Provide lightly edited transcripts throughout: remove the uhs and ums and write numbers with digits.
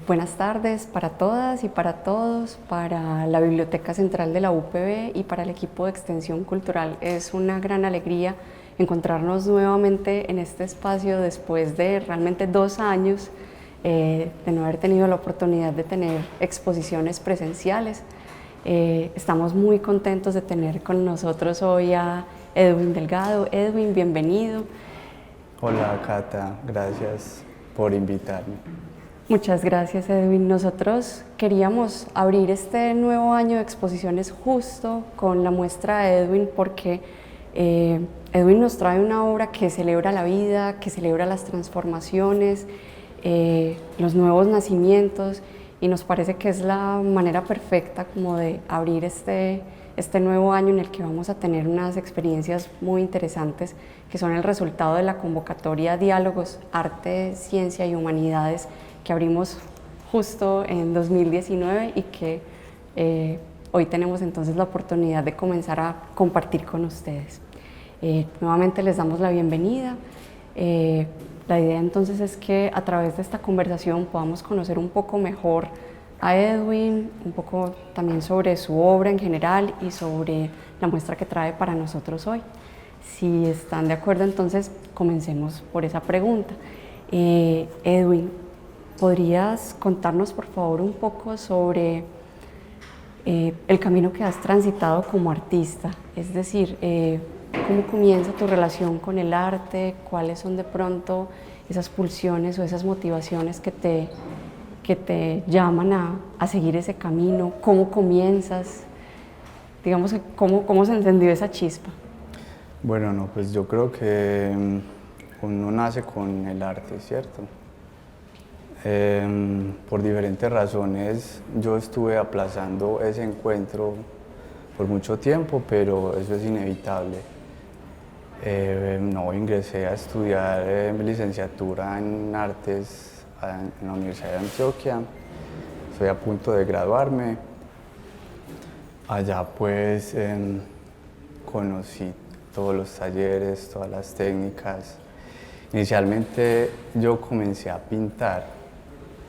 Buenas tardes para todas y para todos, para la Biblioteca Central de la UPB y para el equipo de Extensión Cultural. Es una gran alegría encontrarnos nuevamente en este espacio después de realmente 2 años de no haber tenido la oportunidad de tener exposiciones presenciales. Estamos muy contentos de tener con nosotros hoy a Edwin Delgado. Edwin, bienvenido. Hola Cata, gracias por invitarme. Muchas gracias, Edwin. Nosotros queríamos abrir este nuevo año de exposiciones justo con la muestra de Edwin porque Edwin nos trae una obra que celebra la vida, que celebra las transformaciones, los nuevos nacimientos, y nos parece que es la manera perfecta como de abrir este nuevo año en el que vamos a tener unas experiencias muy interesantes que son el resultado de la convocatoria Diálogos, Arte, Ciencia y Humanidades que abrimos justo en 2019 y que hoy tenemos entonces la oportunidad de comenzar a compartir con ustedes. Nuevamente les damos la bienvenida. La idea entonces es que a través de esta conversación podamos conocer un poco mejor a Edwin, un poco también sobre su obra en general y sobre la muestra que trae para nosotros hoy. Si están de acuerdo, entonces comencemos por esa pregunta. Edwin, ¿podrías contarnos por favor un poco sobre el camino que has transitado como artista? Es decir, ¿cómo comienza tu relación con el arte? ¿Cuáles son de pronto esas pulsiones o esas motivaciones que te llaman a seguir ese camino? ¿Cómo comienzas? Digamos, ¿cómo se encendió esa chispa? Bueno, no, pues yo creo que uno nace con el arte, ¿cierto? Por diferentes razones yo estuve aplazando ese encuentro por mucho tiempo, pero eso es inevitable. No, ingresé a estudiar mi licenciatura en artes en la Universidad de Antioquia. Estoy a punto de graduarme. Allá pues conocí todos los talleres, todas las técnicas. Inicialmente yo comencé a pintar.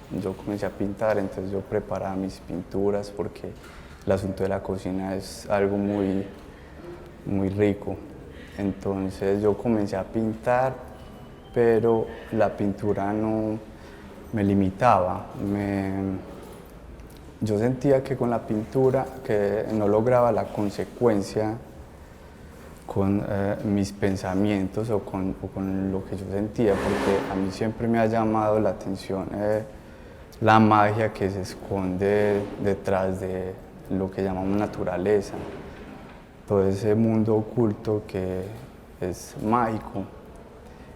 Entonces yo preparaba mis pinturas porque el asunto de la cocina es algo muy, muy rico. Entonces yo comencé a pintar, pero la pintura no me limitaba. Yo sentía que con la pintura que no lograba la consecuencia con mis pensamientos o con lo que yo sentía, porque a mí siempre me ha llamado la atención la magia que se esconde detrás de lo que llamamos naturaleza, todo ese mundo oculto que es mágico.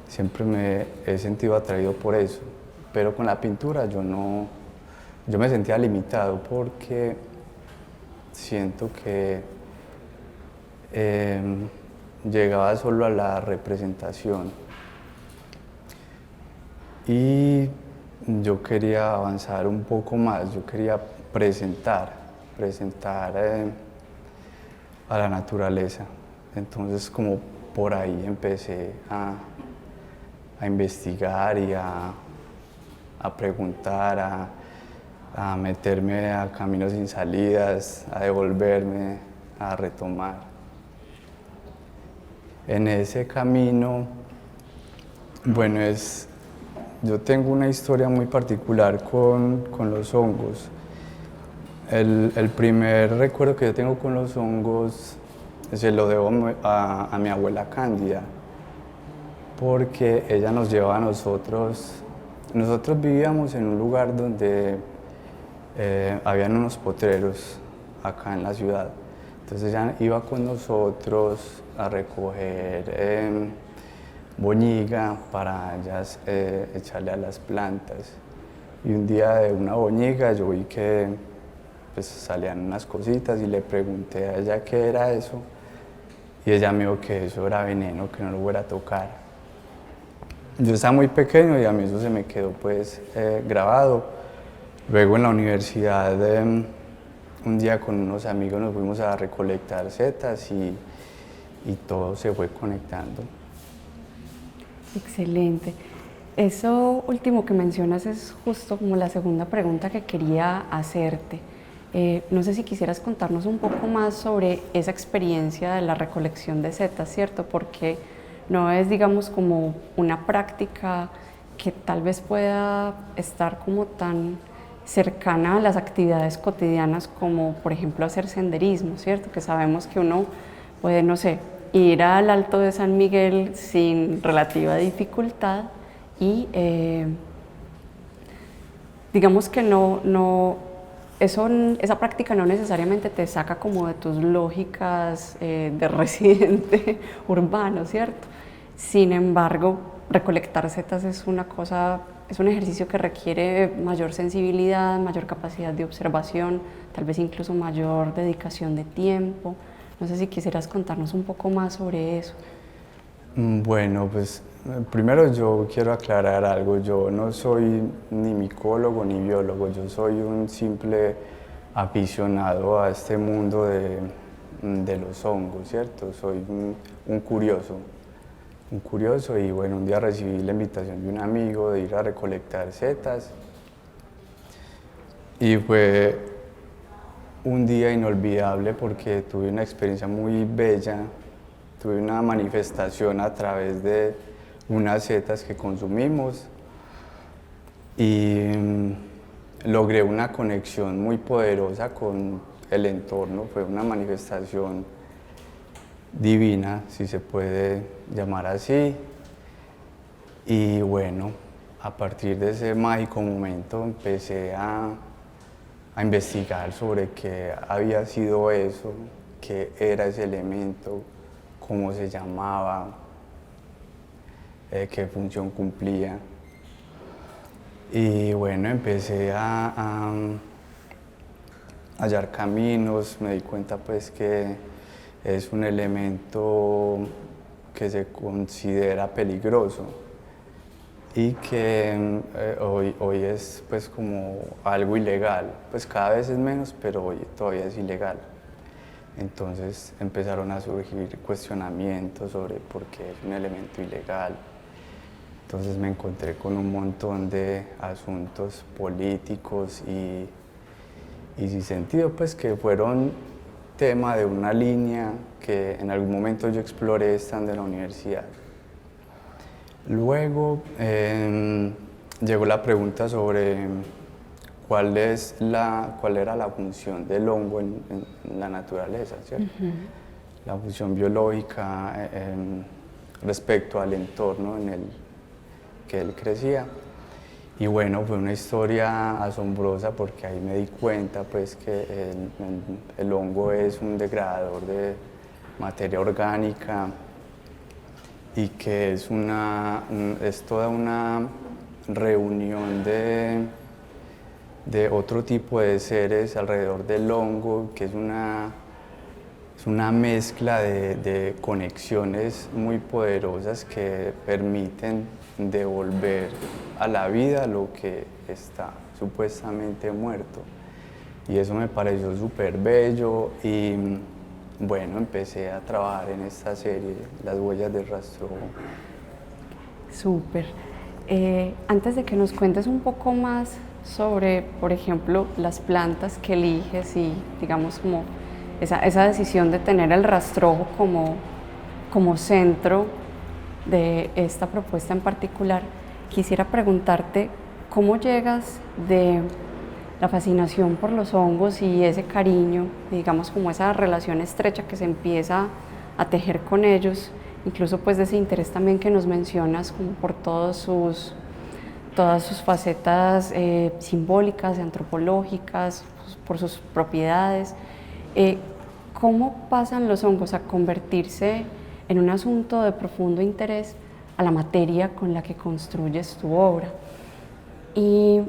Siempre me he sentido atraído por eso, pero con la pintura yo me sentía limitado porque siento que llegaba solo a la representación y yo quería avanzar un poco más, yo quería presentar a la naturaleza. Entonces como por ahí empecé a investigar y a preguntar, a meterme a caminos sin salidas, a devolverme, a retomar. En ese camino, bueno, yo tengo una historia muy particular con los hongos. El primer recuerdo que yo tengo con los hongos se lo debo a mi abuela Cándida, porque ella nos llevaba a nosotros vivíamos en un lugar donde habían unos potreros acá en la ciudad. Entonces ella iba con nosotros a recoger boñiga para ellas echarle a las plantas. Y un día de una boñiga yo vi que pues, salían unas cositas y le pregunté a ella qué era eso. Y ella me dijo que eso era veneno, que no lo fuera a tocar. Yo estaba muy pequeño y a mí eso se me quedó pues grabado. Luego en la universidad un día con unos amigos nos fuimos a recolectar setas y todo se fue conectando. Excelente. Eso último que mencionas es justo como la segunda pregunta que quería hacerte. No sé si quisieras contarnos un poco más sobre esa experiencia de la recolección de setas, ¿cierto? Porque no es, digamos, como una práctica que tal vez pueda estar como tan cercana a las actividades cotidianas como, por ejemplo, hacer senderismo, ¿cierto? Que sabemos que uno puede, no sé, ir al Alto de San Miguel sin relativa dificultad y digamos que esa práctica no necesariamente te saca como de tus lógicas de residente urbano, ¿cierto? Sin embargo, recolectar setas es una cosa, es un ejercicio que requiere mayor sensibilidad, mayor capacidad de observación, tal vez incluso mayor dedicación de tiempo. No sé si quisieras contarnos un poco más sobre eso. Bueno, pues primero yo quiero aclarar algo, yo no soy ni micólogo ni biólogo, yo soy un simple aficionado a este mundo de los hongos, ¿cierto? Soy un curioso y bueno, un día recibí la invitación de un amigo de ir a recolectar setas y fue un día inolvidable porque tuve una experiencia muy bella. Tuve una manifestación a través de unas setas que consumimos y logré una conexión muy poderosa con el entorno. Fue una manifestación divina, si se puede llamar así. Y bueno, a partir de ese mágico momento empecé a investigar sobre qué había sido eso, qué era ese elemento, cómo se llamaba, qué función cumplía. Y bueno, empecé a hallar caminos, me di cuenta pues que es un elemento que se considera peligroso y que hoy es pues como algo ilegal, pues cada vez es menos, pero hoy todavía es ilegal. Entonces empezaron a surgir cuestionamientos sobre por qué es un elemento ilegal. Entonces me encontré con un montón de asuntos políticos y sin sentido, pues que fueron tema de una línea que en algún momento yo exploré estando en la universidad. Luego llegó la pregunta sobre cuál era la función del hongo en la naturaleza, ¿cierto? La función biológica respecto al entorno en el que él crecía. Y bueno, fue una historia asombrosa porque ahí me di cuenta pues, que el hongo es un degradador de materia orgánica y que es toda una reunión de otro tipo de seres alrededor del hongo, que es una mezcla de conexiones muy poderosas que permiten devolver a la vida lo que está supuestamente muerto. Y eso me pareció súper bello y bueno, empecé a trabajar en esta serie, Las huellas del rastrojo. Súper. Antes de que nos cuentes un poco más sobre, por ejemplo, las plantas que eliges y digamos como esa decisión de tener el rastrojo como centro de esta propuesta en particular, quisiera preguntarte cómo llegas de la fascinación por los hongos y ese cariño, digamos como esa relación estrecha que se empieza a tejer con ellos, incluso pues de ese interés también que nos mencionas como por todas sus facetas simbólicas, antropológicas, por sus propiedades. ¿Cómo pasan los hongos a convertirse en un asunto de profundo interés a la materia con la que construyes tu obra? Y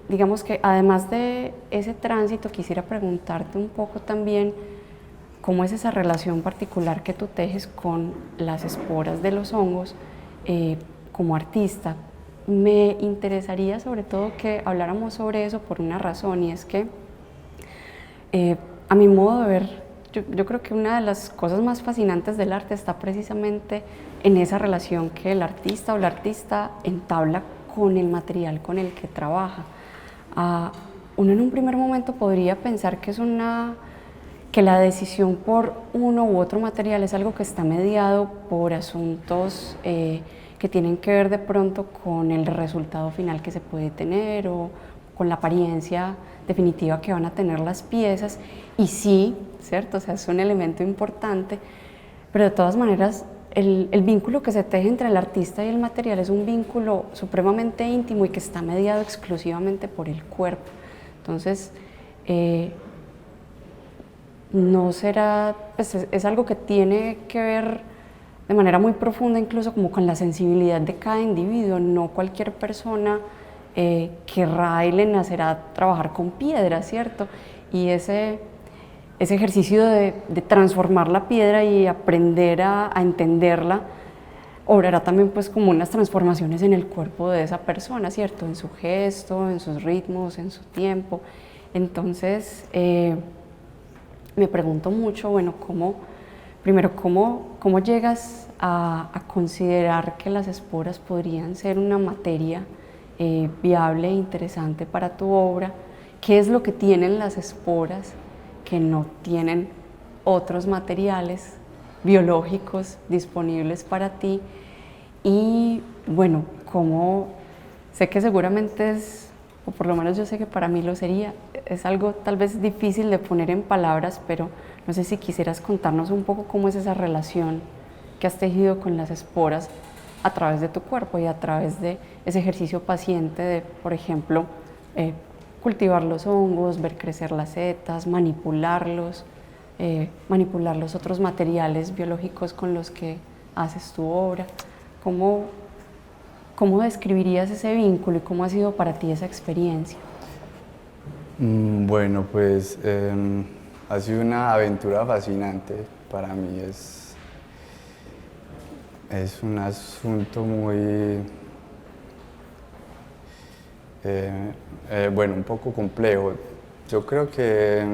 digamos que además de ese tránsito, quisiera preguntarte un poco también cómo es esa relación particular que tú tejes con las esporas de los hongos como artista. Me interesaría sobre todo que habláramos sobre eso por una razón, y es que a mi modo de ver yo creo que una de las cosas más fascinantes del arte está precisamente en esa relación que el artista o la artista entabla con el material con el que trabaja. Uno en un primer momento podría pensar que la decisión por uno u otro material es algo que está mediado por asuntos que tienen que ver de pronto con el resultado final que se puede tener o con la apariencia definitiva que van a tener las piezas, y sí, ¿cierto? O sea, es un elemento importante, pero de todas maneras el vínculo que se teje entre el artista y el material es un vínculo supremamente íntimo y que está mediado exclusivamente por el cuerpo. Entonces, no será, pues es algo que tiene que ver de manera muy profunda incluso como con la sensibilidad de cada individuo. No cualquier persona querrá y le nacerá trabajar con piedra, ¿cierto? Y ese ejercicio de transformar la piedra y aprender a entenderla obrará también pues como unas transformaciones en el cuerpo de esa persona, ¿cierto? En su gesto, en sus ritmos, en su tiempo. Entonces, me pregunto mucho, bueno, primero, ¿cómo llegas a considerar que las esporas podrían ser una materia viable e interesante para tu obra? ¿Qué es lo que tienen las esporas que no tienen otros materiales biológicos disponibles para ti? Y bueno, sé que seguramente o por lo menos yo sé que para mí lo sería, es algo tal vez difícil de poner en palabras, pero no sé si quisieras contarnos un poco cómo es esa relación que has tejido con las esporas a través de tu cuerpo y a través de ese ejercicio paciente de, por ejemplo, cultivar los hongos, ver crecer las setas, manipular los otros materiales biológicos con los que haces tu obra. ¿Cómo describirías ese vínculo y cómo ha sido para ti esa experiencia? Bueno, pues ha sido una aventura fascinante. Para mí es un asunto muy, bueno, un poco complejo. Yo creo que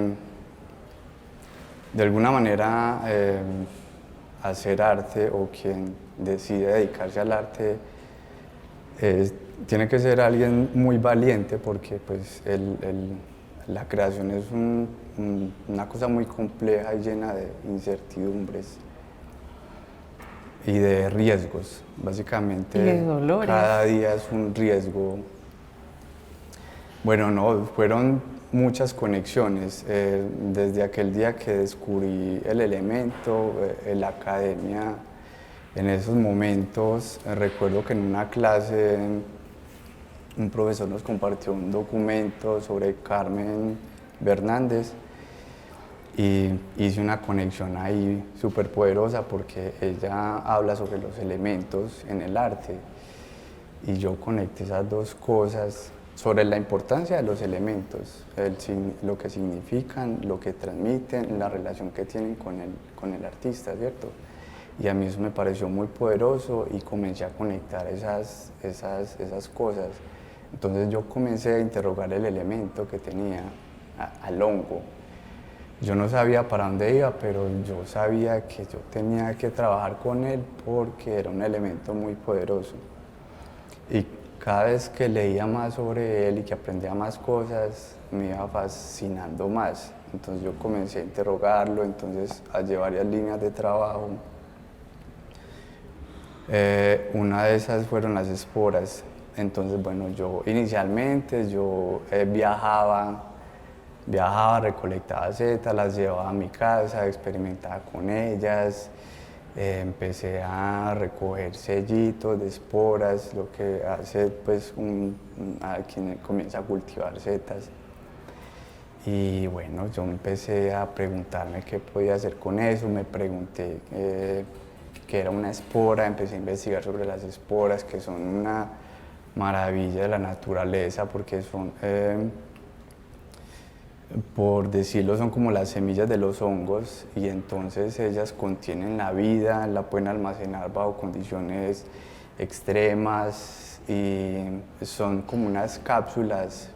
de alguna manera hacer arte, o quien decide dedicarse al arte, tiene que ser alguien muy valiente, porque pues la creación es una cosa muy compleja y llena de incertidumbres y de riesgos. Básicamente, y de dolores. Cada día es un riesgo. Bueno, no, fueron muchas conexiones. Desde aquel día que descubrí el elemento, en la academia, en esos momentos, recuerdo que en una clase un profesor nos compartió un documento sobre Carmen Bernández y hice una conexión ahí súper poderosa, porque ella habla sobre los elementos en el arte y yo conecté esas dos cosas sobre la importancia de los elementos, lo que significan, lo que transmiten, la relación que tienen con el artista, ¿cierto? Y a mí eso me pareció muy poderoso y comencé a conectar esas cosas. Entonces yo comencé a interrogar el elemento que tenía, al hongo. Yo no sabía para dónde iba, pero yo sabía que yo tenía que trabajar con él porque era un elemento muy poderoso. Y cada vez que leía más sobre él y que aprendía más cosas, me iba fascinando más. Entonces yo comencé a interrogarlo, entonces hallé varias líneas de trabajo. Una de esas fueron las esporas. Entonces, bueno, inicialmente viajaba, recolectaba setas, las llevaba a mi casa, experimentaba con ellas, empecé a recoger sellitos de esporas, lo que hace pues a quien comienza a cultivar setas. Y bueno, yo empecé a preguntarme qué podía hacer con eso, me pregunté qué era una espora, empecé a investigar sobre las esporas, que son una maravilla de la naturaleza, porque son, por decirlo, son como las semillas de los hongos, y entonces ellas contienen la vida, la pueden almacenar bajo condiciones extremas y son como unas cápsulas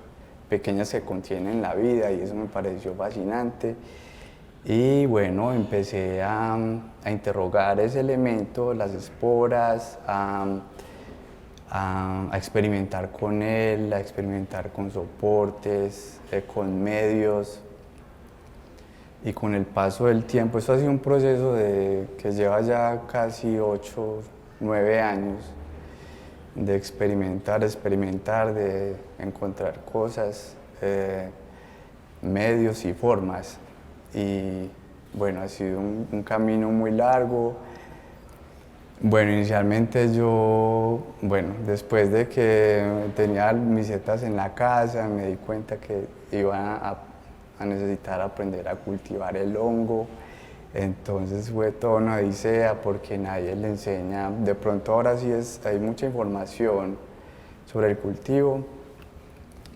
pequeñas que contienen la vida, y eso me pareció fascinante. Y bueno, empecé a interrogar ese elemento, las esporas, a experimentar con él, a experimentar con soportes, con medios. Y con el paso del tiempo, esto ha sido un proceso que lleva ya casi 8, 9 años de experimentar, de encontrar cosas, medios y formas. Y bueno, ha sido un camino muy largo. Bueno, inicialmente después de que tenía mis setas en la casa, me di cuenta que iba a necesitar aprender a cultivar el hongo. Entonces fue toda una odisea porque nadie le enseña. De pronto ahora sí hay mucha información sobre el cultivo,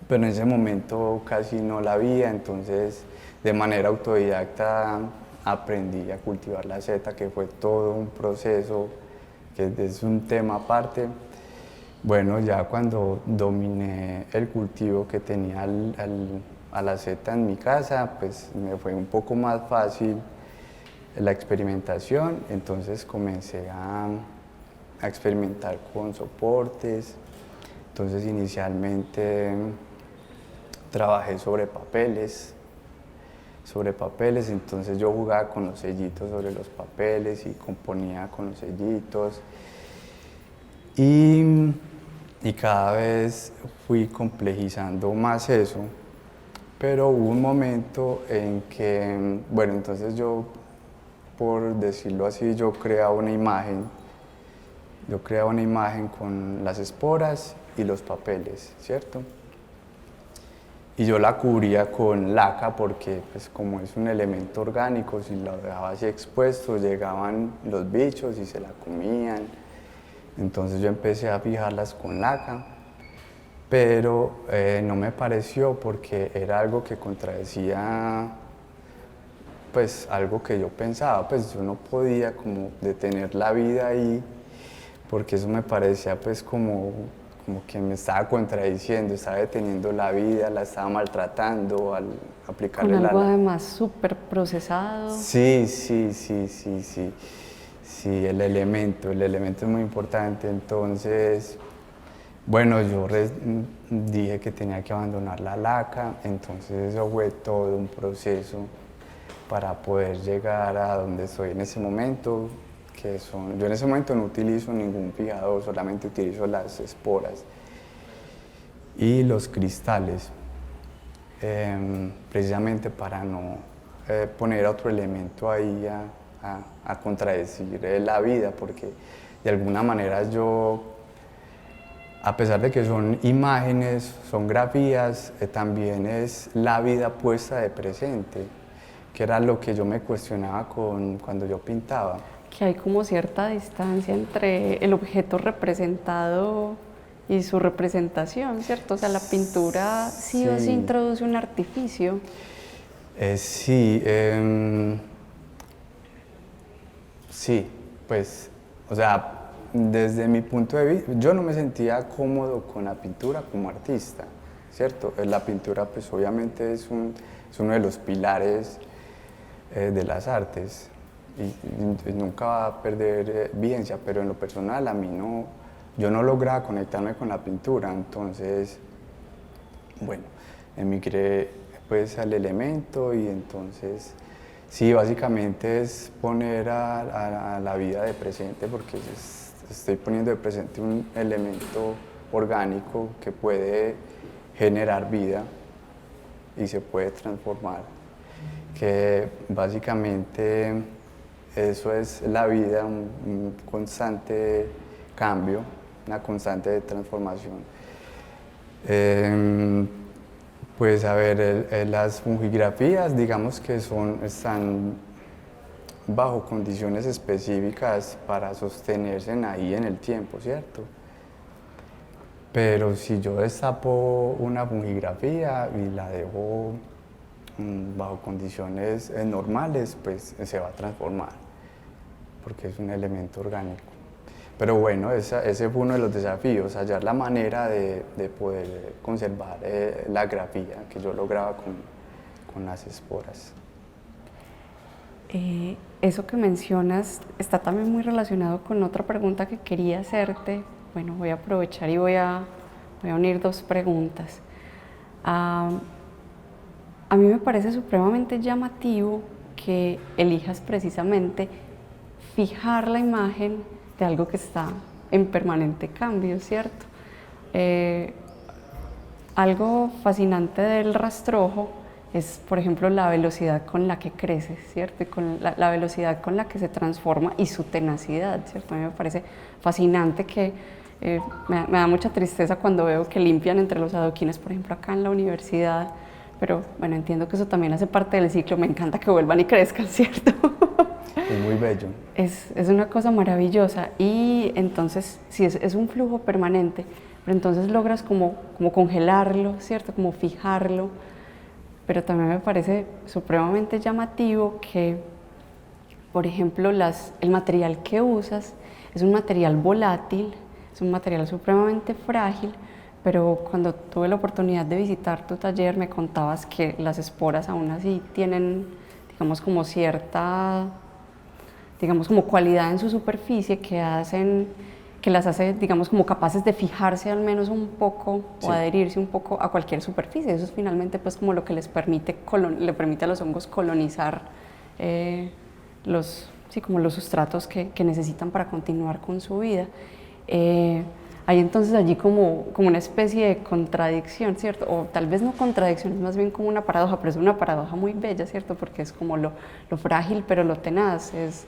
pero en ese momento casi no la había, entonces de manera autodidacta aprendí a cultivar la seta, que fue todo un proceso, que es un tema aparte. Bueno, ya cuando dominé el cultivo que tenía a la seta en mi casa, pues me fue un poco más fácil la experimentación, entonces comencé a experimentar con soportes. Entonces inicialmente trabajé sobre papeles, entonces yo jugaba con los sellitos sobre los papeles y componía con los sellitos. Y cada vez fui complejizando más eso, pero hubo un momento en que, bueno, entonces yo, por decirlo así, yo creaba una imagen con las esporas y los papeles, ¿cierto? Y yo la cubría con laca porque, pues, como es un elemento orgánico, si lo dejaba así expuesto, llegaban los bichos y se la comían. Entonces yo empecé a fijarlas con laca, pero no me pareció porque era algo que contradecía, pues, algo que yo pensaba. Pues yo no podía como detener la vida ahí, porque eso me parecía pues como que me estaba contradiciendo, estaba deteniendo la vida, la estaba maltratando al aplicarle Con la... algo además súper procesado. Sí, el elemento es muy importante. Entonces, bueno, dije que tenía que abandonar la laca, entonces eso fue todo un proceso para poder llegar a donde estoy en ese momento, yo en ese momento no utilizo ningún fijador, solamente utilizo las esporas y los cristales, precisamente para no poner otro elemento ahí a contradecir la vida, porque de alguna manera yo, a pesar de que son imágenes, son grafías, también es la vida puesta de presente, que era lo que yo me cuestionaba cuando yo pintaba. Que hay como cierta distancia entre el objeto representado y su representación, ¿cierto? O sea, la pintura sí o sí introduce un artificio. Sí, pues, o sea, desde mi punto de vista, yo no me sentía cómodo con la pintura como artista, ¿cierto? La pintura, pues, obviamente es uno de los pilares de las artes y nunca va a perder vigencia, pero en lo personal a mí no, yo no lograba conectarme con la pintura, entonces, bueno, emigré pues al elemento y entonces, sí, básicamente es poner a la vida de presente, porque estoy poniendo de presente un elemento orgánico que puede generar vida y se puede transformar, que básicamente eso es la vida, un constante cambio, una constante transformación. Pues a ver, las fungigrafías, digamos que están bajo condiciones específicas para sostenerse ahí en el tiempo, ¿cierto? Pero si yo destapo una fungigrafía y la dejo bajo condiciones normales, pues se va a transformar, porque es un elemento orgánico. Pero bueno, ese fue uno de los desafíos, hallar la manera de poder conservar la grafía que yo lograba con las esporas. Eso que mencionas está también muy relacionado con otra pregunta que quería hacerte. Bueno, voy a aprovechar y voy a unir dos preguntas. A mí me parece supremamente llamativo que elijas precisamente fijar la imagen de algo que está en permanente cambio, ¿cierto? Algo fascinante del rastrojo es, por ejemplo, la velocidad con la que crece, ¿cierto? Y con la velocidad con la que se transforma y su tenacidad, ¿cierto? A mí me parece fascinante que me da mucha tristeza cuando veo que limpian entre los adoquines, por ejemplo, acá en la universidad, pero bueno, entiendo que eso también hace parte del ciclo, me encanta que vuelvan y crezcan, ¿cierto? Es muy bello. Es una cosa maravillosa y entonces, sí, es un flujo permanente, pero entonces logras como congelarlo, ¿cierto? Como fijarlo, pero también me parece supremamente llamativo que, por ejemplo, el material que usas es un material volátil, es un material supremamente frágil, pero cuando tuve la oportunidad de visitar tu taller me contabas que las esporas aún así tienen, digamos, como cierta, digamos, como cualidad en su superficie que las hace, digamos, como capaces de fijarse al menos un poco Sí. o adherirse un poco a cualquier superficie. Eso es finalmente pues como lo que le permite a los hongos colonizar como los sustratos que necesitan para continuar con su vida. Hay entonces allí como una especie de contradicción, ¿cierto? O tal vez no contradicción, es más bien como una paradoja, pero es una paradoja muy bella, ¿cierto? Porque es como lo frágil pero lo tenaz, es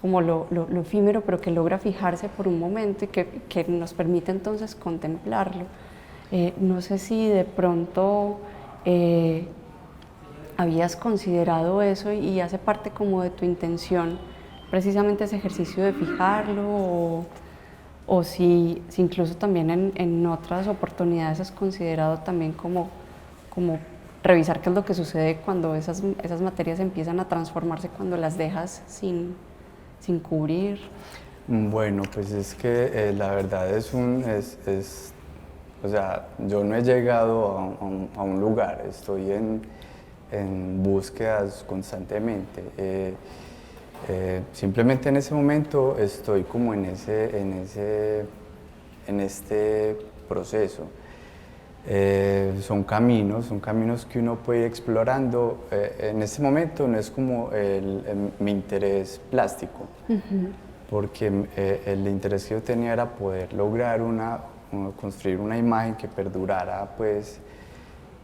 como lo efímero pero que logra fijarse por un momento y que nos permite entonces contemplarlo. No sé si de pronto habías considerado eso y hace parte como de tu intención precisamente ese ejercicio de fijarlo o si incluso también en otras oportunidades has considerado también como revisar qué es lo que sucede cuando esas materias empiezan a transformarse, cuando las dejas sin cubrir. Bueno, pues es que la verdad o sea, yo no he llegado a un lugar, estoy en búsquedas constantemente. Simplemente en ese momento estoy como en este proceso. Son caminos que uno puede ir explorando. En este momento no es como mi interés plástico, porque el interés que yo tenía era poder lograr construir una imagen que perdurara pues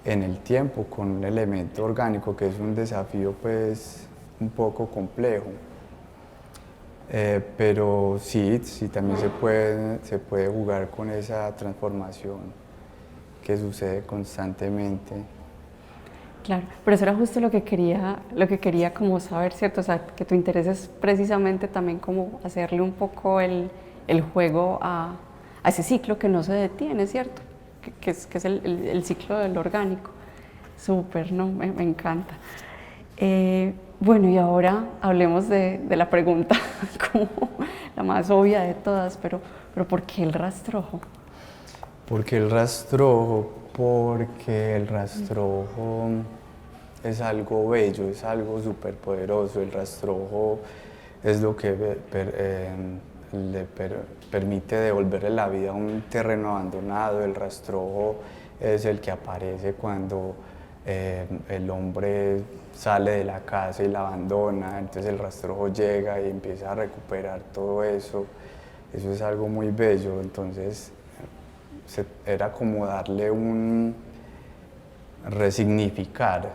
en el tiempo con un elemento orgánico, que es un desafío pues un poco complejo. Pero sí también se puede jugar con esa transformación que sucede constantemente. Claro, pero eso era justo lo que quería como saber, ¿cierto? O sea, que tu interés es precisamente también como hacerle un poco el juego a ese ciclo que no se detiene, ¿cierto? Que es el ciclo del orgánico. Súper, ¿no? Me encanta. Bueno, y ahora hablemos de la pregunta como la más obvia de todas, pero ¿por qué el rastrojo? Porque el rastrojo es algo bello, es algo súper poderoso. El rastrojo es lo que le permite devolverle la vida a un terreno abandonado. El rastrojo es el que aparece cuando el hombre sale de la casa y la abandona, entonces el rastrojo llega y empieza a recuperar todo eso. Eso es algo muy bello, entonces era como darle resignificar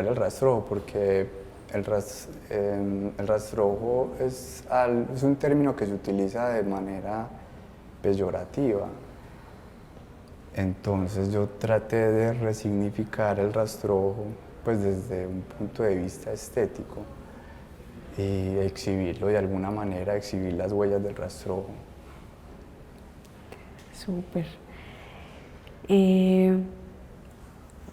el rastrojo, porque el rastrojo es un término que se utiliza de manera peyorativa. Entonces yo traté de resignificar el rastrojo pues desde un punto de vista estético y exhibirlo de alguna manera, exhibir las huellas del rastrojo. Súper.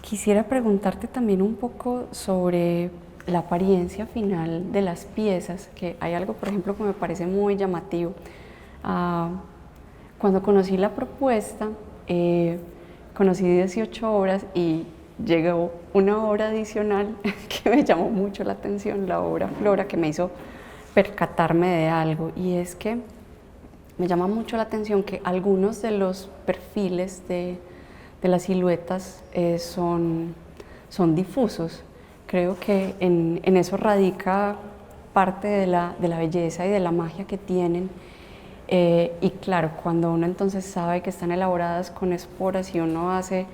Quisiera preguntarte también un poco sobre la apariencia final de las piezas, que hay algo, por ejemplo, que me parece muy llamativo. Cuando conocí la propuesta, conocí 18 obras y llegó una obra adicional que me llamó mucho la atención, la obra Flora, que me hizo percatarme de algo, y es que me llama mucho la atención que algunos de los perfiles de las siluetas son difusos. Creo que en eso radica parte de la belleza y de la magia que tienen. Y claro, cuando uno entonces sabe que están elaboradas con esporas y uno hace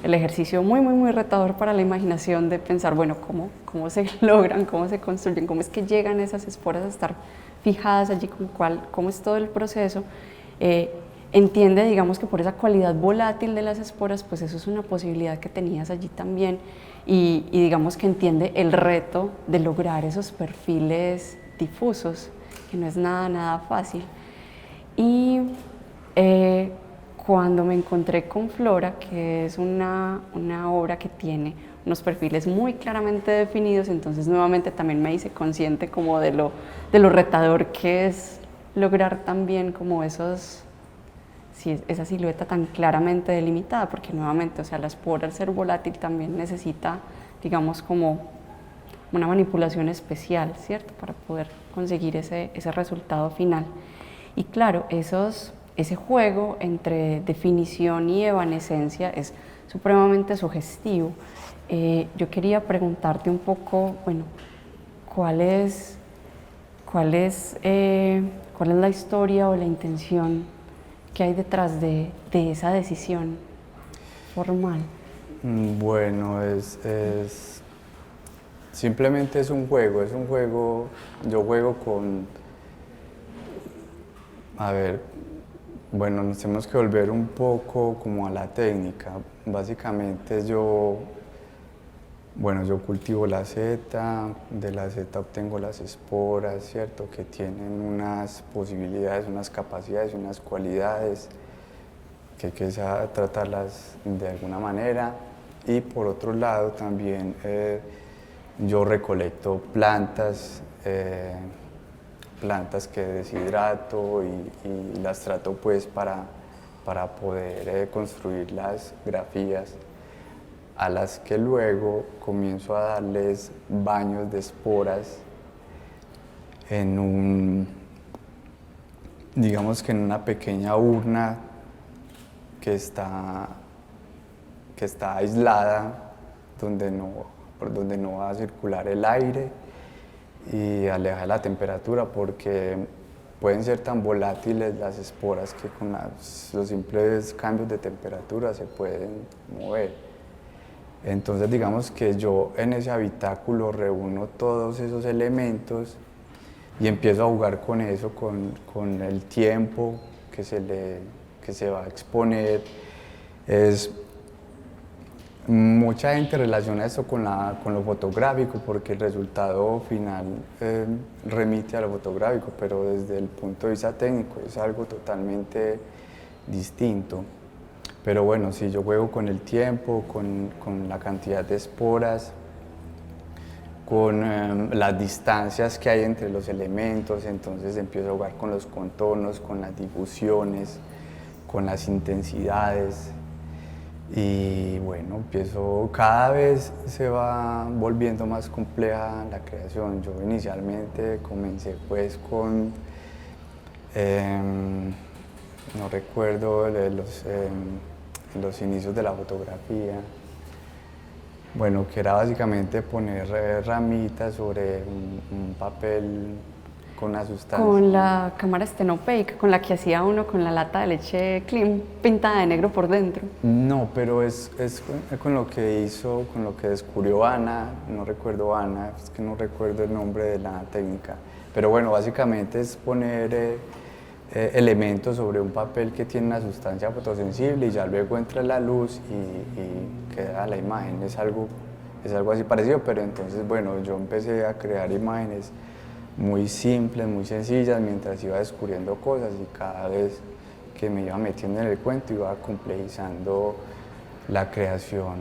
el ejercicio muy retador para la imaginación de pensar, bueno, cómo se logran, cómo se construyen, cómo es que llegan esas esporas a estar fijadas allí, cómo es todo el proceso, entiende, digamos, que por esa cualidad volátil de las esporas, pues eso es una posibilidad que tenías allí también, y digamos que entiende el reto de lograr esos perfiles difusos, que no es nada fácil. Y cuando me encontré con Flora, que es una obra que tiene unos perfiles muy claramente definidos, entonces nuevamente también me hice consciente como de lo retador que es lograr también como esa silueta tan claramente delimitada, porque nuevamente, o sea, la espora al ser volátil también necesita, digamos, como una manipulación especial, ¿cierto?, para poder conseguir ese resultado final. Y claro, ese juego entre definición y evanescencia es supremamente sugestivo. Yo quería preguntarte un poco, bueno, ¿cuál es la historia o la intención que hay detrás de esa decisión formal? Bueno, simplemente es un juego, yo juego con, a ver, bueno, nos tenemos que volver un poco como a la técnica. Básicamente yo cultivo la seta, de la seta obtengo las esporas, ¿cierto?, que tienen unas posibilidades, unas capacidades, unas cualidades que hay que tratarlas de alguna manera. Y por otro lado también yo recolecto plantas que deshidrato y las trato pues para poder construir las grafías, a las que luego comienzo a darles baños de esporas digamos que en una pequeña urna que está aislada, donde no va a circular el aire y aleja la temperatura, porque pueden ser tan volátiles las esporas que con los simples cambios de temperatura se pueden mover. Entonces digamos que yo en ese habitáculo reúno todos esos elementos y empiezo a jugar con eso, con el tiempo que se va a exponer. Mucha gente relaciona esto con lo fotográfico, porque el resultado final remite a lo fotográfico, pero desde el punto de vista técnico es algo totalmente distinto. Pero bueno, sí, yo juego con el tiempo, con la cantidad de esporas, con las distancias que hay entre los elementos, entonces empiezo a jugar con los contornos, con las difusiones, con las intensidades. Y bueno, cada vez se va volviendo más compleja la creación. Yo inicialmente comencé pues con, no recuerdo los inicios de la fotografía, bueno, que era básicamente poner ramitas sobre un papel con una sustancia. Con la cámara estenopeica, con la que hacía uno con la lata de leche Clean pintada de negro por dentro. No, pero es con lo que descubrió Ana, no recuerdo Ana, es que no recuerdo el nombre de la técnica. Pero bueno, básicamente es poner elementos sobre un papel que tiene una sustancia fotosensible y ya luego entra la luz y queda la imagen. Es algo así parecido, pero entonces bueno, yo empecé a crear imágenes muy simples, muy sencillas, mientras iba descubriendo cosas, y cada vez que me iba metiendo en el cuento iba complejizando la creación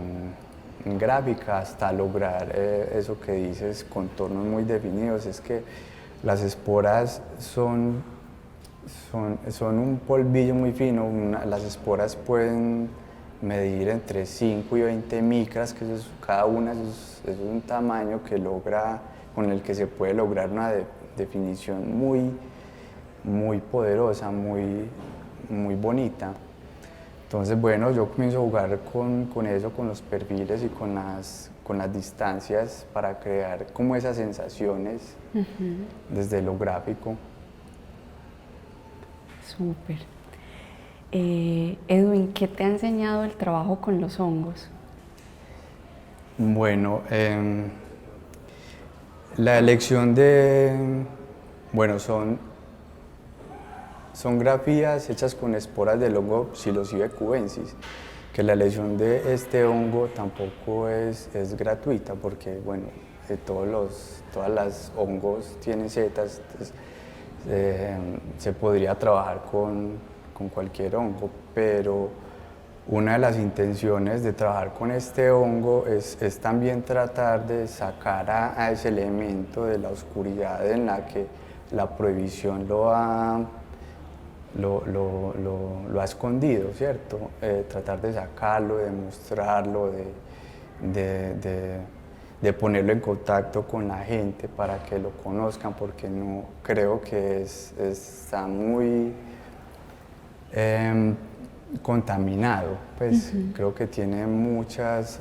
gráfica hasta lograr eso que dices, contornos muy definidos. Es que las esporas son un polvillo muy fino, las esporas pueden medir entre 5 y 20 micras, que cada una es un tamaño que con el que se puede lograr una definición muy poderosa, muy bonita. Entonces, bueno, yo comienzo a jugar con eso, con los perfiles y con las distancias para crear como esas sensaciones desde lo gráfico. Súper. Edwin, ¿qué te ha enseñado el trabajo con los hongos? Bueno, la elección bueno, son grafías hechas con esporas del hongo Psilocybe cubensis, que la elección de este hongo tampoco es gratuita, porque bueno, todas las hongos tienen setas, entonces, se podría trabajar con cualquier hongo, pero una de las intenciones de trabajar con este hongo es también tratar de sacar a ese elemento de la oscuridad en la que la prohibición lo ha escondido, ¿cierto? Tratar de sacarlo, de mostrarlo, de ponerlo en contacto con la gente para que lo conozcan, porque no creo que está muy contaminado, pues creo que tiene muchos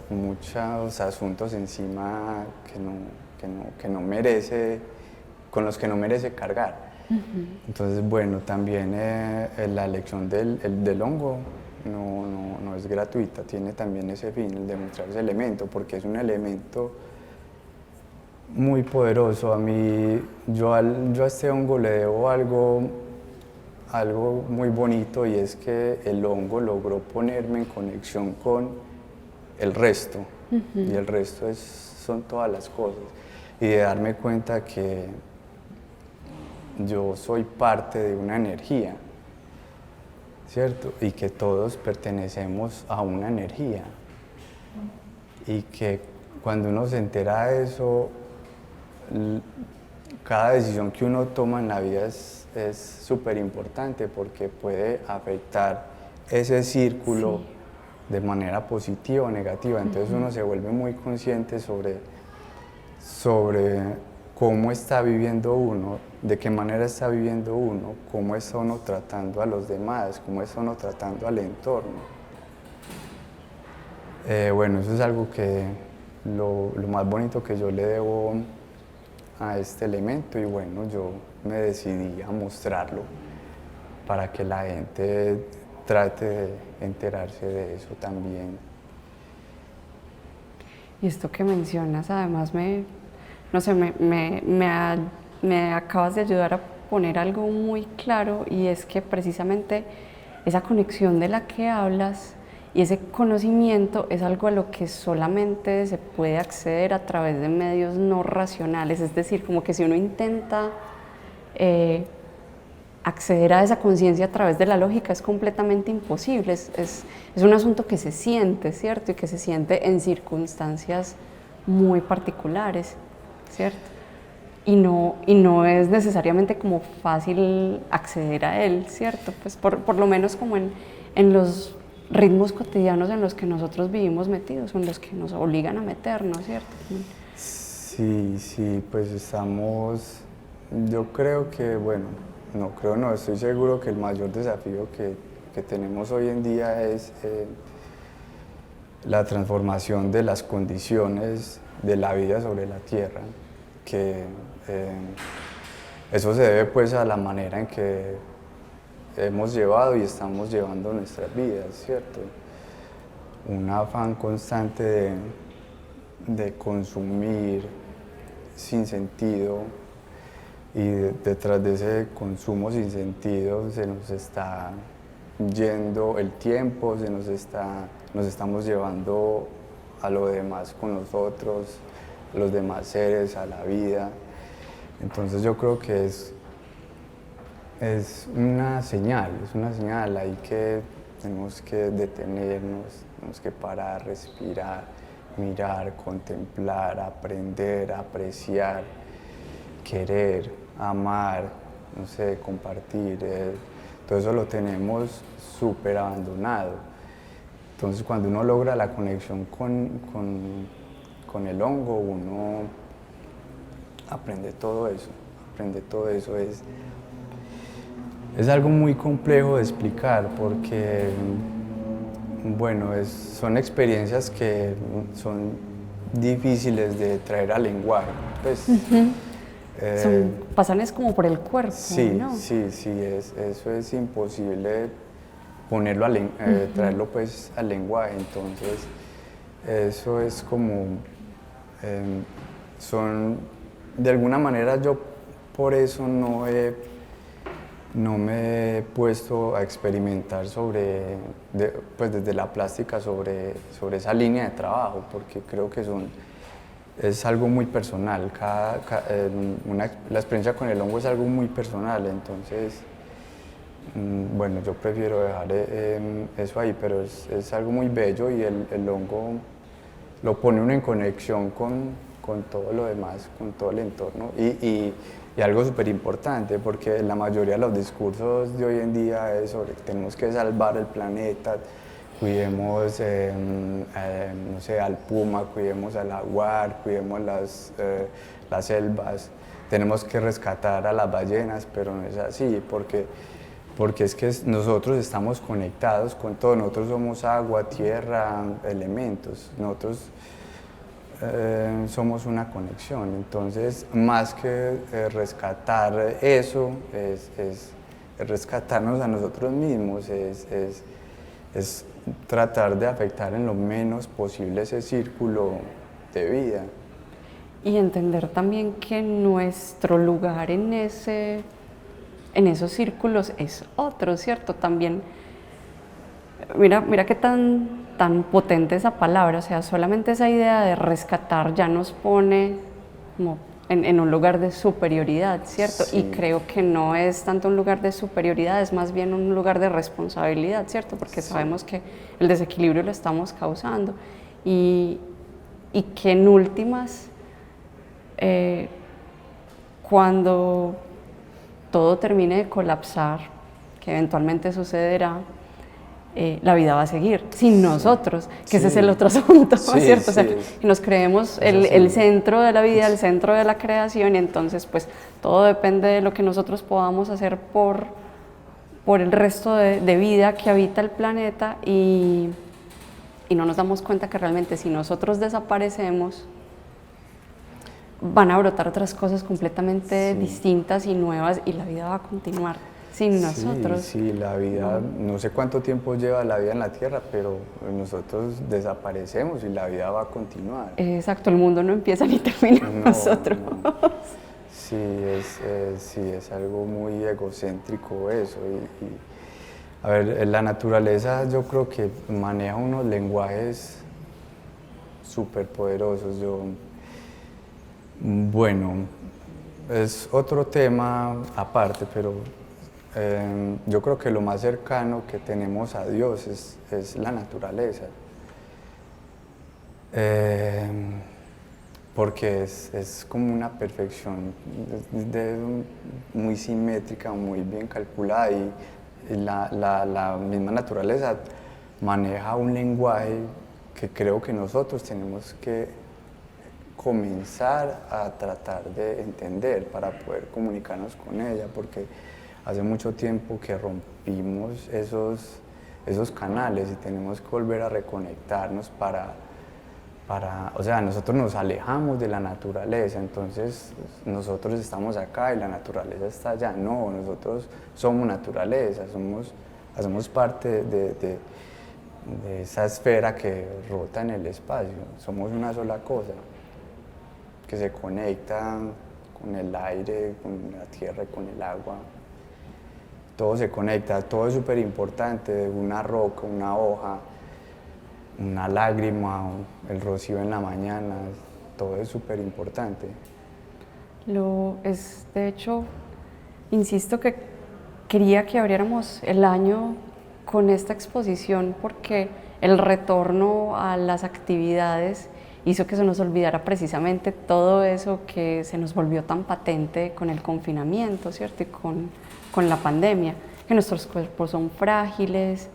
asuntos encima que no merece, con los que no merece cargar. Entonces, bueno, también la elección del hongo no es gratuita, tiene también ese fin, el de mostrar ese elemento, porque es un elemento muy poderoso. A mí, yo a este hongo le debo algo muy bonito, y es que el hongo logró ponerme en conexión con el resto, y el resto son todas las cosas, y de darme cuenta que yo soy parte de una energía, ¿cierto? Y que todos pertenecemos a una energía, y que cuando uno se entera de eso, cada decisión que uno toma en la vida es súper importante, porque puede afectar ese círculo de manera positiva o negativa. Entonces uno se vuelve muy consciente sobre cómo está viviendo uno, de qué manera está viviendo uno, cómo está uno tratando a los demás, cómo está uno tratando al entorno. Bueno, eso es algo que lo más bonito que yo le debo a este elemento, y bueno, yo me decidí a mostrarlo para que la gente trate de enterarse de eso también. Y esto que mencionas, además, no sé, me acabas de ayudar a poner algo muy claro, y es que precisamente esa conexión de la que hablas y ese conocimiento es algo a lo que solamente se puede acceder a través de medios no racionales. Es decir, como que si uno intenta acceder a esa conciencia a través de la lógica, es completamente imposible. Es un asunto que se siente, ¿cierto? Y que se siente en circunstancias muy particulares, ¿cierto? Y no es necesariamente como fácil acceder a él, ¿cierto? Pues por lo menos como en los ritmos cotidianos en los que nosotros vivimos metidos, en los que nos obligan a meternos, ¿cierto? Sí, pues yo creo que, bueno, no, estoy seguro que el mayor desafío que tenemos hoy en día es la transformación de las condiciones de la vida sobre la Tierra, que eso se debe pues a la manera en que hemos llevado y estamos llevando nuestras vidas, ¿cierto? Un afán constante de consumir sin sentido, y detrás de ese consumo sin sentido se nos está yendo el tiempo, nos estamos llevando a lo demás con nosotros, a los demás seres, a la vida. Entonces yo creo que es una señal, tenemos que detenernos, tenemos que parar, respirar, mirar, contemplar, aprender, apreciar, querer, amar, no sé, compartir. Todo eso lo tenemos súper abandonado, Entonces cuando uno logra la conexión con el hongo, uno aprende todo eso, es algo muy complejo de explicar porque, bueno, son experiencias que son difíciles de traer al lenguaje. Pues, pasan es como por el cuerpo, sí, ¿no? sí, eso es imposible ponerlo, traerlo pues al lenguaje, entonces eso es como, de alguna manera yo por eso no me he puesto a experimentar pues desde la plástica sobre esa línea de trabajo, porque creo que es algo muy personal. La experiencia con el hongo es algo muy personal, entonces, bueno, yo prefiero dejar eso ahí, pero es algo muy bello y el hongo lo pone uno en conexión con todo lo demás, con todo el entorno. Y algo súper importante, porque la mayoría de los discursos de hoy en día es sobre que tenemos que salvar el planeta, cuidemos, no sé, al puma, cuidemos al jaguar, cuidemos las selvas, tenemos que rescatar a las ballenas, pero no es así, porque es que nosotros estamos conectados con todo, nosotros somos agua, tierra, elementos, nosotros somos una conexión, entonces más que rescatar eso, es rescatarnos a nosotros mismos, es tratar de afectar en lo menos posible ese círculo de vida. Y entender también que nuestro lugar en esos círculos es otro, ¿cierto? También, mira qué tan potente esa palabra, o sea, solamente esa idea de rescatar ya nos pone como en un lugar de superioridad, ¿cierto? Sí. Y creo que no es tanto un lugar de superioridad, es más bien un lugar de responsabilidad, ¿cierto? Porque sabemos que el desequilibrio lo estamos causando y que en últimas, cuando todo termine de colapsar, que eventualmente sucederá, la vida va a seguir sin nosotros, que ese es el otro asunto, ¿cierto? O sea, nos creemos el centro de la vida, el centro de la creación, y entonces pues todo depende de lo que nosotros podamos hacer por el resto de vida que habita el planeta, y no nos damos cuenta que realmente si nosotros desaparecemos, van a brotar otras cosas completamente distintas y nuevas, y la vida va a continuar sin nosotros. Sí, la vida, no sé cuánto tiempo lleva la vida en la Tierra, pero nosotros desaparecemos y la vida va a continuar. Exacto, el mundo no empieza ni termina nosotros. No. Sí, es algo muy egocéntrico eso. A ver, la naturaleza yo creo que maneja unos lenguajes súper poderosos. Bueno, es otro tema aparte, pero yo creo que lo más cercano que tenemos a Dios es la naturaleza, porque es como una perfección muy simétrica, muy bien calculada, y la misma naturaleza maneja un lenguaje que creo que nosotros tenemos que comenzar a tratar de entender para poder comunicarnos con ella, porque hace mucho tiempo que rompimos esos canales y tenemos que volver a reconectarnos o sea, nosotros nos alejamos de la naturaleza, entonces nosotros estamos acá y la naturaleza está allá. No, nosotros somos naturaleza, hacemos parte de esa esfera que rota en el espacio, somos una sola cosa que se conecta con el aire, con la tierra y con el agua. Todo se conecta, todo es súper importante, una roca, una hoja, una lágrima, el rocío en la mañana, todo es súper importante. De hecho, insisto que quería que abriéramos el año con esta exposición, porque el retorno a las actividades hizo que se nos olvidara precisamente todo eso que se nos volvió tan patente con el confinamiento, ¿cierto? Y con la pandemia, que nuestros cuerpos son frágiles,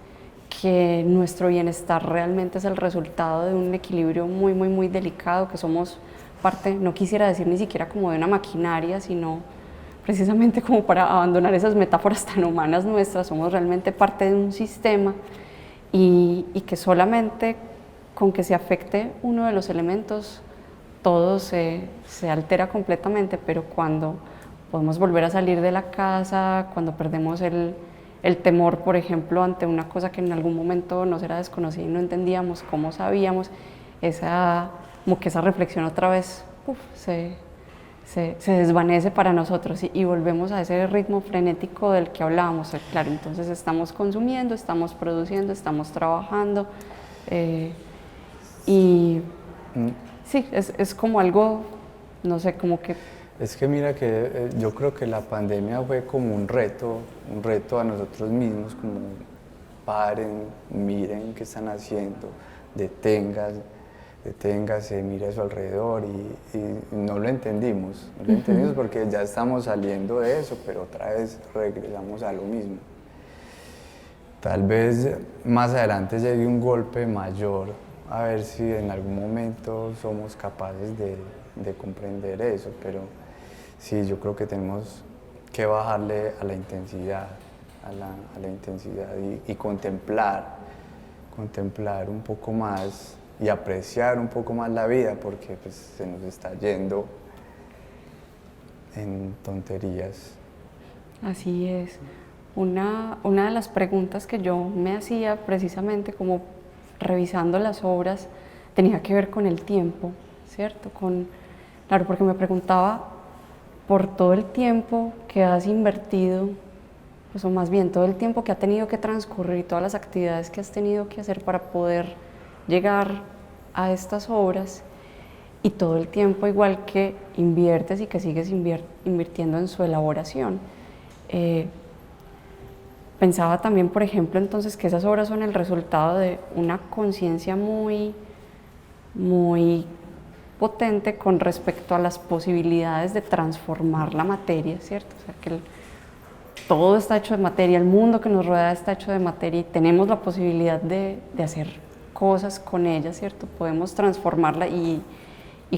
que nuestro bienestar realmente es el resultado de un equilibrio muy, muy, muy delicado, que somos parte, no quisiera decir ni siquiera como de una maquinaria, sino precisamente como para abandonar esas metáforas tan humanas nuestras, somos realmente parte de un sistema y que solamente con que se afecte uno de los elementos, todo se altera completamente, pero cuando podemos volver a salir de la casa, cuando perdemos el temor, por ejemplo, ante una cosa que en algún momento nos era desconocida y no entendíamos cómo sabíamos, como que esa reflexión otra vez se desvanece para nosotros y volvemos a ese ritmo frenético del que hablábamos. Claro, entonces estamos consumiendo, estamos produciendo, estamos trabajando y sí, es como algo, no sé, como que... Es que mira que yo creo que la pandemia fue como un reto a nosotros mismos, como paren, miren qué están haciendo, deténgase, mire a su alrededor y no lo entendimos, porque ya estamos saliendo de eso, pero otra vez regresamos a lo mismo. Tal vez más adelante llegue un golpe mayor, a ver si en algún momento somos capaces de comprender eso, pero sí, yo creo que tenemos que bajarle a la intensidad, a la intensidad y contemplar un poco más y apreciar un poco más la vida, porque pues, se nos está yendo en tonterías. Así es. Una de las preguntas que yo me hacía precisamente como revisando las obras tenía que ver con el tiempo, ¿cierto? Claro, porque me preguntaba por todo el tiempo que has invertido, pues, o más bien todo el tiempo que ha tenido que transcurrir, todas las actividades que has tenido que hacer para poder llegar a estas obras y todo el tiempo igual que inviertes y que sigues invirtiendo en su elaboración. Pensaba también, por ejemplo, entonces que esas obras son el resultado de una conciencia muy, muy potente con respecto a las posibilidades de transformar la materia, ¿cierto? O sea, que todo está hecho de materia, el mundo que nos rodea está hecho de materia y tenemos la posibilidad de hacer cosas con ella, ¿cierto? Podemos transformarla y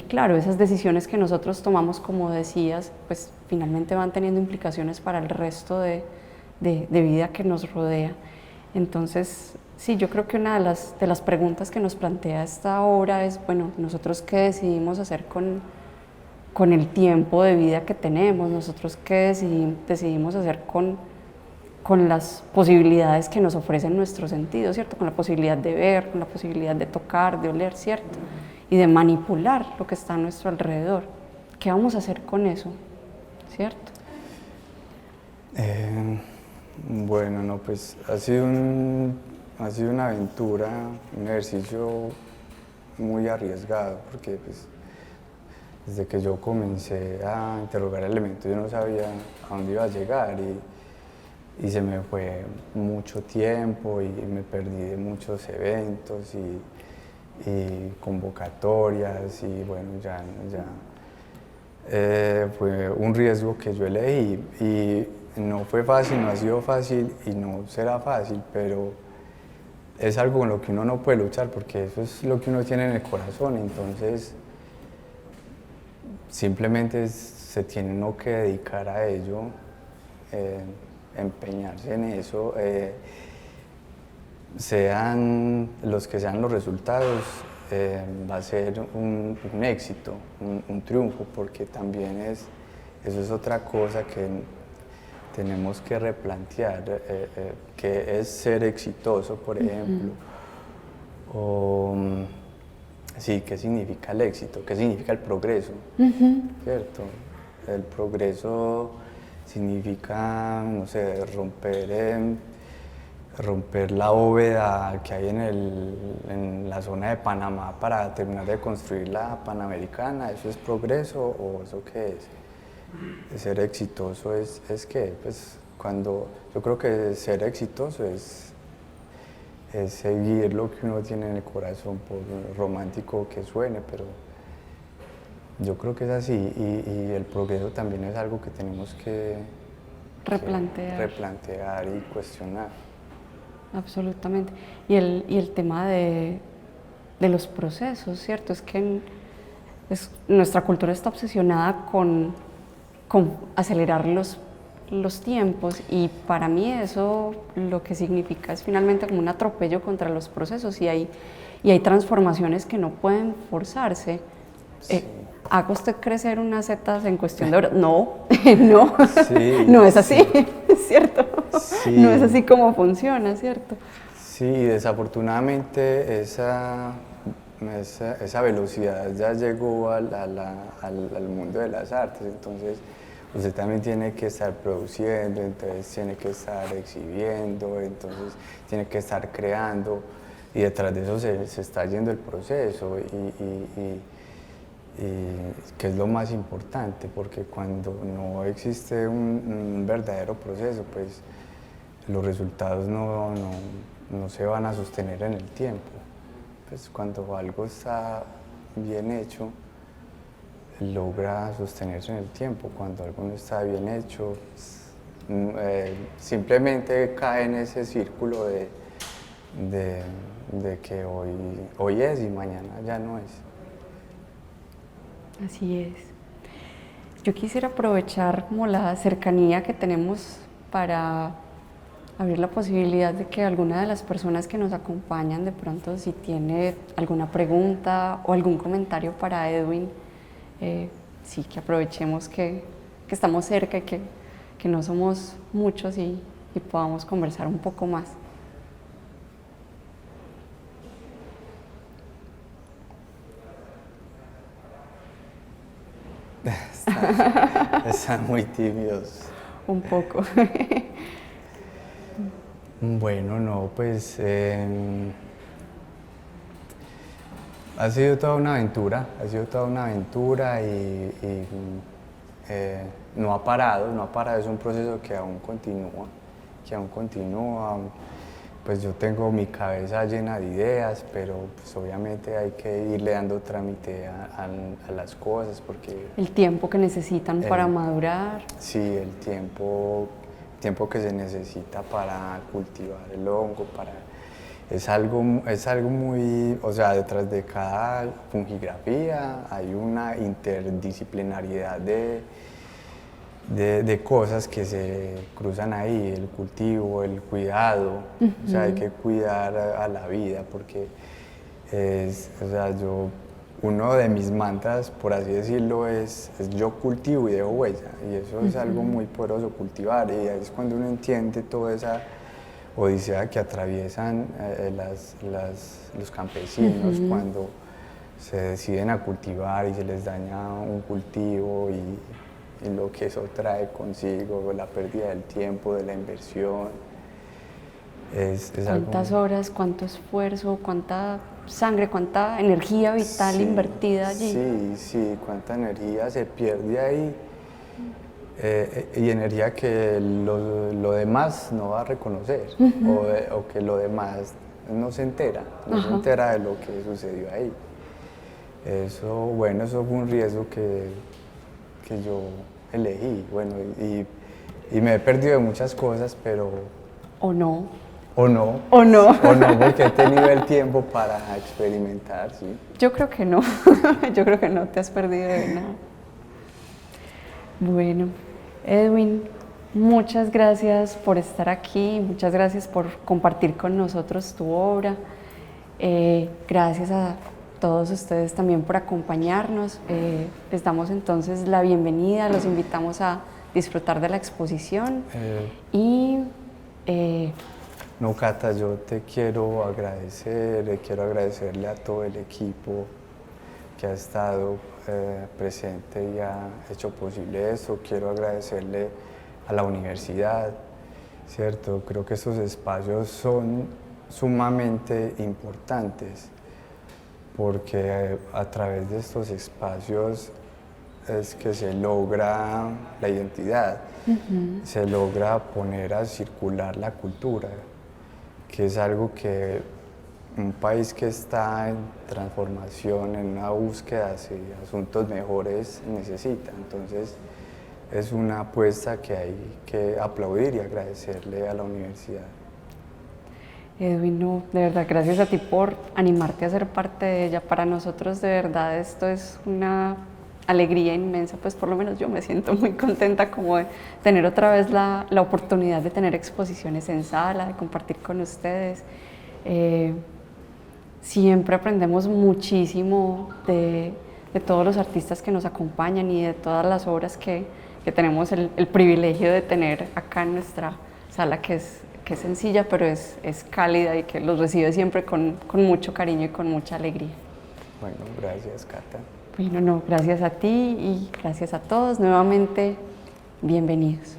claro, esas decisiones que nosotros tomamos, como decías, pues finalmente van teniendo implicaciones para el resto de vida que nos rodea. Entonces, sí, yo creo que una de las preguntas que nos plantea esta obra es, bueno, nosotros qué decidimos hacer con el tiempo de vida que tenemos, nosotros qué decidimos hacer con las posibilidades que nos ofrecen nuestros sentidos, ¿cierto? Con la posibilidad de ver, con la posibilidad de tocar, de oler, ¿cierto? Y de manipular lo que está a nuestro alrededor. ¿Qué vamos a hacer con eso? ¿Cierto? Bueno, no, pues ha sido una aventura, un ejercicio muy arriesgado, porque pues, desde que yo comencé a interrogar elementos yo no sabía a dónde iba a llegar y se me fue mucho tiempo y me perdí de muchos eventos y convocatorias y bueno, ya fue un riesgo que yo elegí y no fue fácil, no ha sido fácil y no será fácil, pero es algo con lo que uno no puede luchar porque eso es lo que uno tiene en el corazón, entonces simplemente se tiene uno que dedicar a ello, empeñarse en eso, sean los que sean los resultados, va a ser un éxito, un triunfo, porque también eso es otra cosa que tenemos que replantear, que es ser exitoso, por ejemplo. O, sí, ¿qué significa el éxito? ¿Qué significa el progreso? ¿Cierto? El progreso significa, no sé, romper la bóveda que hay en la zona de Panamá para terminar de construir la Panamericana. ¿Eso es progreso o eso qué es? Ser exitoso es ¿qué? Pues yo creo que ser exitoso es seguir lo que uno tiene en el corazón, por romántico que suene, pero yo creo que es así y el progreso también es algo que tenemos que replantear y cuestionar. absolutamente. Y el tema de los procesos, ¿cierto? Es que nuestra cultura está obsesionada con acelerar los tiempos, y para mí eso lo que significa es finalmente como un atropello contra los procesos, y hay transformaciones que no pueden forzarse. Sí. ¿Haga usted crecer unas setas en cuestión de horas? No, no, Sí, no es así, sí. ¿cierto? Sí. No es así como funciona, ¿cierto? Sí, desafortunadamente esa velocidad ya llegó al mundo de las artes, entonces usted también tiene que estar produciendo, entonces tiene que estar exhibiendo, entonces tiene que estar creando, y detrás de eso se está yendo el proceso, y que es lo más importante, porque cuando no existe un verdadero proceso, pues los resultados no se van a sostener en el tiempo. Pues cuando algo está bien hecho, logra sostenerse en el tiempo. Cuando algo no está bien hecho, simplemente cae en ese círculo de que hoy es y mañana ya no es. Así es. Yo quisiera aprovechar como la cercanía que tenemos para abrir la posibilidad de que alguna de las personas que nos acompañan, de pronto, si tiene alguna pregunta o algún comentario para Edwin, sí, que aprovechemos que estamos cerca y que no somos muchos, y podamos conversar un poco más. Están muy tímidos. Un poco. Bueno, no, pues ha sido toda una aventura, y no ha parado, es un proceso que aún continúa, pues yo tengo mi cabeza llena de ideas, pero pues obviamente hay que irle dando trámite a las cosas, porque El tiempo que necesitan para madurar. sí, el tiempo que se necesita para cultivar el hongo, es algo muy, o sea, detrás de cada fungigrafía hay una interdisciplinariedad de cosas que se cruzan ahí, el cultivo, el cuidado, o sea, hay que cuidar a la vida, porque o sea, uno de mis mantras, por así decirlo, es yo cultivo y dejo huella, y eso es algo muy poderoso, cultivar, y ahí es cuando uno entiende toda esa odisea que atraviesan los campesinos cuando se deciden a cultivar y se les daña un cultivo, y lo que eso trae consigo, la pérdida del tiempo, de la inversión. ¿Cuántas horas, cuánto esfuerzo, cuánta sangre, cuánta energía vital invertida allí? Sí, cuánta energía se pierde ahí, y energía que lo demás no va a reconocer, o que lo demás no se entera de lo que sucedió ahí. Eso fue un riesgo que yo elegí, bueno, y me he perdido de muchas cosas, pero... ¿O no? ¿O no? ¿O no? ¿O no? Porque he tenido el tiempo para experimentar, sí. Yo creo que no, yo creo que no te has perdido de nada. Bueno, Edwin, muchas gracias por estar aquí, muchas gracias por compartir con nosotros tu obra. Gracias a todos ustedes también por acompañarnos. Les damos entonces la bienvenida, los invitamos a disfrutar de la exposición. No, Cata, yo te quiero agradecerle a todo el equipo que ha estado presente y ha hecho posible eso. Quiero agradecerle a la universidad, ¿cierto? Creo que estos espacios son sumamente importantes, porque a través de estos espacios es que se logra la identidad, se logra poner a circular la cultura, que es algo que un país que está en transformación, en una búsqueda hacia asuntos mejores, necesita. Entonces, es una apuesta que hay que aplaudir y agradecerle a la universidad. Edwin, no, de verdad, gracias a ti por animarte a ser parte de ella. Para nosotros, de verdad, esto es una alegría inmensa, pues por lo menos yo me siento muy contenta como de tener otra vez la oportunidad de tener exposiciones en sala, de compartir con ustedes. Siempre aprendemos muchísimo de todos los artistas que nos acompañan y de todas las obras que tenemos el privilegio de tener acá en nuestra sala, que es sencilla, pero es cálida y que los recibe siempre con mucho cariño y con mucha alegría. Bueno, gracias, Cata. Bueno, no, gracias a ti y gracias a todos. Nuevamente, bienvenidos.